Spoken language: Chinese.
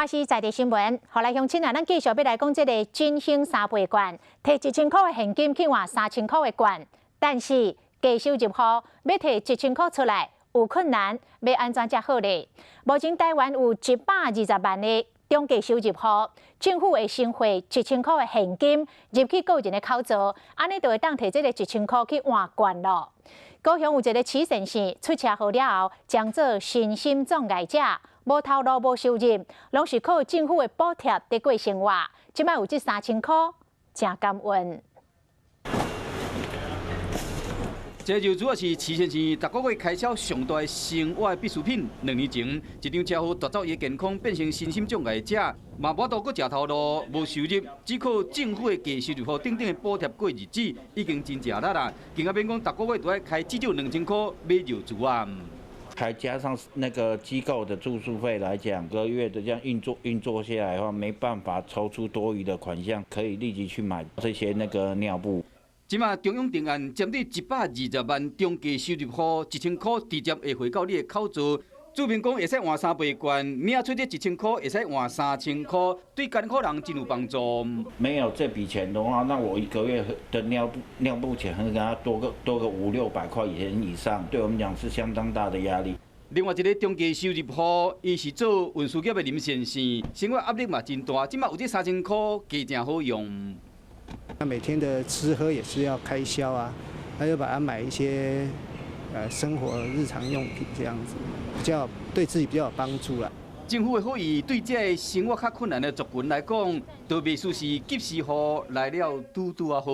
啊是在地新闻，后来乡亲啊，咱继续要来讲这个振兴3倍券，摕1000块的现金去换3000块的券，但是加收入户要摕1000块出来有困难，要安怎才好呢？目前台湾有120万的中低收入户，政府会先汇1000块的现金入去个人的口座，安尼就会当摕这个1000块去换券咯。高雄有一个慈善县出车祸了后，将做身心障碍者。 无头路、无收入，拢是靠政府的补贴在过生活。即摆有这3000块，真感恩。这就主要是慈善县逐个月开销上大的生活必需品。2年前，一场车祸夺走伊的健康，变成身心障碍者，嘛无多搁食头路，无收入，只靠政府的低收入户等等的补贴过日子，已经真正力啦。更加免讲逐个月都要开至少2000块买肉煮啊。 还加上那个机构的住宿费来讲，个月的这样运作下来的话，没办法抽出多余的款项，可以立即去买这些那个尿布。即马中央定案针对120万中低收入户1000块直接会汇到你的口座，注明讲会使换3倍券，领出这1000块会使换3000块，对艰苦人真有帮助。没有这笔钱的话，那我一个月的尿布钱可能给他多个500-600块钱以上，对我们讲是相当大的压力。 另外一个中低收入户，伊是做运输业的林先生，生活压力嘛真大，即马有这3000块，加正好用。那每天的吃喝也是要开销啊，还要把它买一些生活日常用品这样子，对自己比较有帮助啦。政府的好意对这生活较困难的族群来讲，都袂输是及时雨来了，拄啊好。